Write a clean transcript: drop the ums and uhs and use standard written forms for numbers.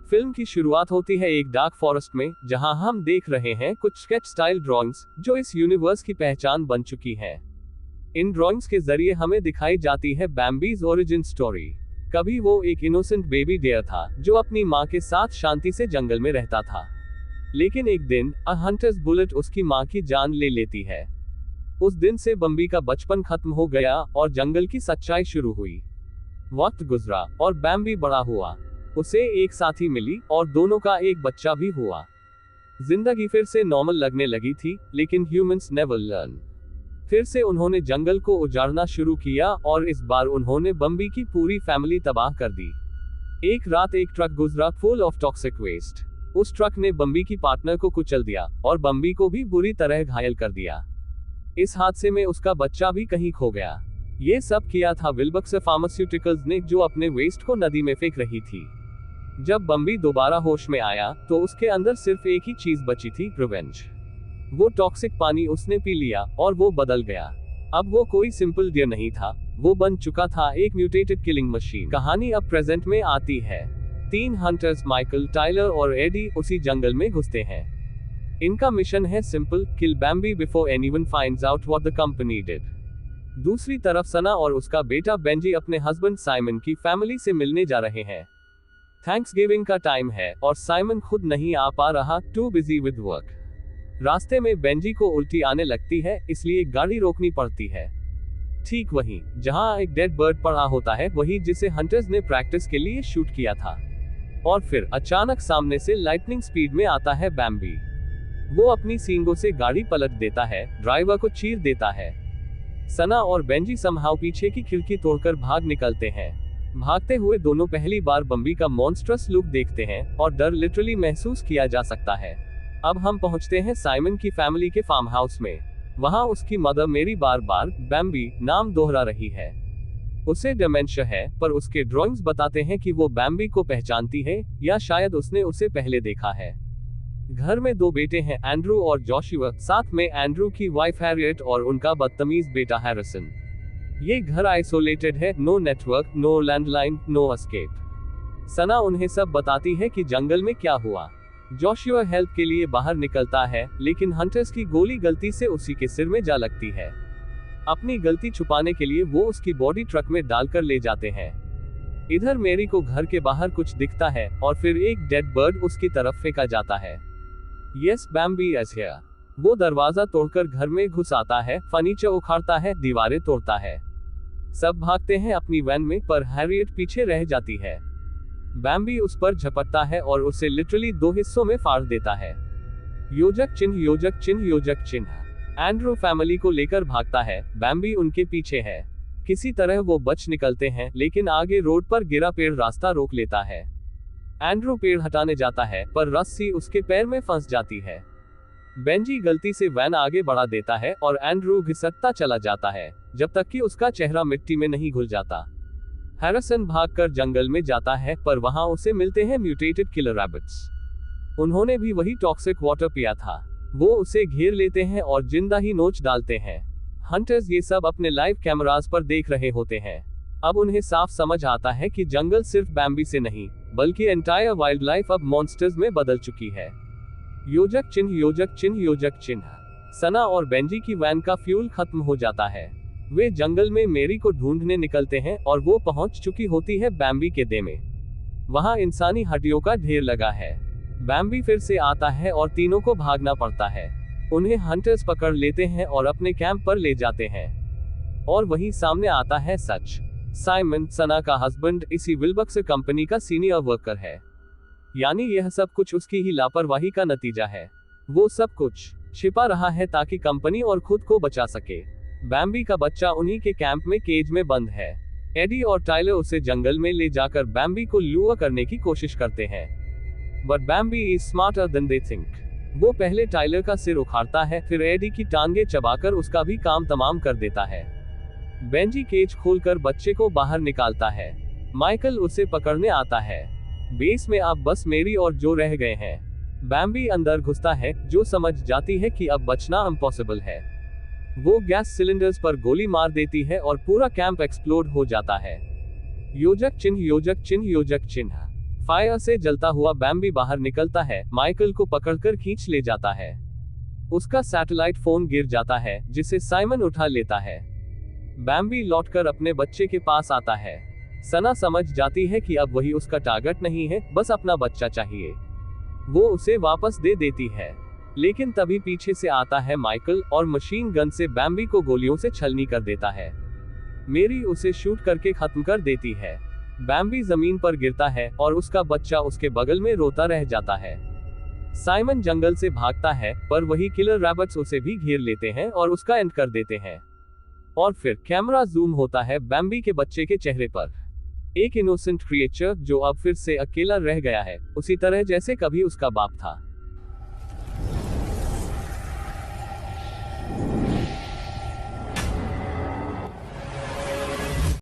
Film की शुरुआत होती है एक डार्क फॉरेस्ट में, जहां हम देख रहे हैं कुछ स्केच स्टाइल ड्राइंग्स जो इस यूनिवर्स की पहचान बन चुकी हैं। इन ड्राइंग्स के जरिए हमें दिखाई जाती है बैम्बीज ओरिजिन स्टोरी। कभी वो एक इनोसेंट बेबी डियर था जो अपनी माँ के साथ शांति से जंगल में रहता था, लेकिन एक दिन अ हंटर्स बुलेट उसकी माँ की जान ले लेती है। उस दिन से बम्बी का बचपन खत्म हो गया और जंगल की सच्चाई शुरू हुई। वक्त गुजरा और बैम्बी बड़ा हुआ, उसे एक साथी मिली और दोनों का एक बच्चा भी हुआ। जिंदगी फिर से नॉर्मल लगने लगी थी, लेकिन ह्यूमंस नेवर लर्न। फिर से उन्होंने जंगल को उजाड़ना शुरू किया और इस बार उन्होंने बम्बी की पूरी फैमिली तबाह कर दी। एक रात एक ट्रक गुजरा फुल ऑफ टॉक्सिक वेस्ट। उस ट्रक ने बम्बी की पार्टनर को कुचल दिया और बम्बी को भी बुरी तरह घायल कर दिया। इस हादसे में उसका बच्चा भी कहीं खो गया। ये सब किया था विल्बक्स फार्मास्यूटिकल्स ने, जो अपने वेस्ट को नदी में फेंक रही थी। जब बम्बी दोबारा होश में आया तो उसके अंदर सिर्फ एक ही चीज बची थी, रिवेंज। वो टॉक्सिक पानी उसने पी लिया और वो बदल गया। अब वो कोई सिंपल डियर नहीं था, वो बन चुका था एक म्यूटेटेड किलिंग मशीन। कहानी अब प्रेजेंट में आती है। 3 हंटर्स माइकल, टाइलर और एडी उसी जंगल में घुसते हैं। इनका मिशन है simple, kill Bambi before anyone finds out what the company did. दूसरी तरफ सना और उसका बेटा बेंजी अपने हस्बैंड साइमन की फैमिली से मिलने जा रहे हैं। थैंक्सगिविंग का टाइम है और साइमन खुद नहीं आ पा रहा, टू बिजी विद वर्क। रास्ते में बेंजी को उल्टी आने लगती है, इसलिए गाड़ी रोकनी पड़ती है। ठीक वहीं जहां एक डेड बर्ड पड़ा होता है, वही जिसे हंटर्स ने प्रैक्टिस के लिए शूट किया था। और फिर अचानक सामने से लाइटनिंग स्पीड में आता है बैम्बी। वो अपनी सींगों से गाड़ी पलट देता है, ड्राइवर को चीर देता है। सना और बेंजी समहाउ पीछे की खिड़की तोड़कर भाग निकलते हैं। भागते हुए दोनों पहली बार बम्बी का मॉन्स्ट्रस लुक देखते हैं और डर लिटरली महसूस किया जा सकता है। अब हम पहुंचते हैं साइमन की फैमिली के फार्म हाउस में। वहां उसकी मदर मेरी बार बार बैम्बी नाम दोहरा रही है। उसे डिमेंशिया है, पर उसके ड्राइंग्स बताते हैं कि वो बैम्बी को पहचानती है, या शायद उसने उसे पहले देखा है। घर में 2 बेटे हैं, एंड्रू और जोशुआ, साथ में एंड्रू की वाइफ हैरियट और उनका बदतमीज बेटा हैरिसन। ये घर आइसोलेटेड है, no network, no landline, no escape. Sana उन्हें सब बताती है कि जंगल में क्या हुआ। जोशुआ हेल्प के लिए बाहर निकलता है, लेकिन हंटर्स की गोली गलती से उसी के सिर में जा लगती है। अपनी गलती छुपाने के लिए वो उसकी बॉडी ट्रक में डालकर ले जाते हैं। इधर मेरी को घर के बाहर कुछ दिखता है और फिर एक डेड बर्ड उसकी तरफ फेंका जाता है। Yes, Bambi is here. वो दरवाजा तोड़कर घर में घुस आता है, फर्नीचर उखाड़ता है, दीवारें तोड़ता है। सब भागते हैं अपनी वैन में, पर हैरियट पीछे रह जाती है। बैम्बी उस पर झपटता है और उसे लिटरली 2 हिस्सों में फाड़ देता है। योजक चिन्ह, योजक चिन्ह, योजक चिन्ह। एंड्रू फैमिली को लेकर भागता है, बैम्बी उनके पीछे है। किसी तरह वो बच निकलते हैं, लेकिन आगे रोड पर गिरा पेड़ रास्ता रोक लेता है। एंड्रू पेड़ हटाने जाता है, पर रस्सी उसके पैर में फंस जाती है। बेंजी गलती से वैन आगे बढ़ा देता है और एंड्रू घिसटता चला जाता है, जब तक कि उसका चेहरा मिट्टी में नहीं घुल जाता। हैरिसन भागकर जंगल में जाता है, पर वहां उसे मिलते हैं म्यूटेटेड किलर रैबिट्स। उन्होंने भी वही टॉक्सिक वाटर पिया था। वो उसे घेर लेते हैं और जिंदा ही नोच डालते हैं। हंटर्स ये सब अपने लाइव कैमरास पर देख रहे होते हैं। अब उन्हें साफ समझ आता है कि जंगल सिर्फ बैम्बी से नहीं, बल्कि एंटायर वाइल्ड लाइफ अब मॉन्स्टर्स में बदल चुकी है। योजक चिन्ह, योजक चिन्ह, योजक चिन्ह। सना और बेंजी की वैन का फ्यूल खत्म हो जाता है। वे जंगल में मेरी को ढूंढने निकलते हैं और वो पहुंच चुकी होती है बैम्बी के दे में। वहां इंसानी हड्डियों का ढेर लगा है। बैम्बी फिर से आता है और तीनों को भागना पड़ता है। उन्हें हंटर्स पकड़ लेते हैं और अपने कैंप पर ले जाते हैं। और वहीं सामने आता है सच। साइमन, सना का हस्बैंड, इसी विल्बक्स कंपनी का सीनियर वर्कर है। यानी यह सब कुछ उसकी ही लापरवाही का नतीजा है। वो सब कुछ छिपा रहा है ताकि कंपनी और खुद को बचा सके। बैम्बी का बच्चा उन्हीं के कैंप में केज में बंद है। एडी और टाइलर उसे जंगल में ले जाकर बैम्बी को लूर करने की कोशिश करते हैं, but Bambi is smarter than they think. वो पहले टाइलर का सिर उखाड़ता है, फिर एडी की टांगे चबाकर उसका भी काम तमाम कर देता है। बेंजी केज खोलकर बच्चे को बाहर निकालता है। माइकल उसे पकड़ने आता है। बेस में अब बस मेरी और जो रह गए हैं। बैम्बी अंदर घुसता है, जो समझ जाती है कि अब बचना इम्पॉसिबल है। वो गैस सिलेंडर्स पर गोली मार देती है और पूरा कैंप एक्सप्लोड हो जाता है। योजक चिन्ह, योजक चिन्ह, योजक चिन्ह। फायर से जलता हुआ बैम्बी बाहर निकलता है, माइकल को पकड़कर खींच ले जाता है। उसका सैटेलाइट फोन गिर जाता है, जिसे साइमन उठा लेता है। बैम्बी लौटकर अपने बच्चे के पास आता है। सना समझ जाती है कि अब वही उसका टारगेट नहीं है, बस अपना बच्चा चाहिए। वो उसे वापस दे देती है, लेकिन तभी पीछे से आता है माइकल और मशीन गन से बैम्बी को गोलियों से छलनी कर देता है। मेरी उसे शूट करके खत्म कर देती है। बैम्बी जमीन पर गिरता है और उसका बच्चा उसके बगल में रोता रह जाता है। साइमन जंगल से भागता है, पर वही किलर रैबिट्स उसे भी घेर लेते हैं और उसका एंड कर देते हैं। और फिर कैमरा जूम होता है बैम्बी के बच्चे के चेहरे पर। एक इनोसेंट क्रिएचर जो अब फिर से अकेला रह गया है, उसी तरह जैसे कभी उसका बाप था।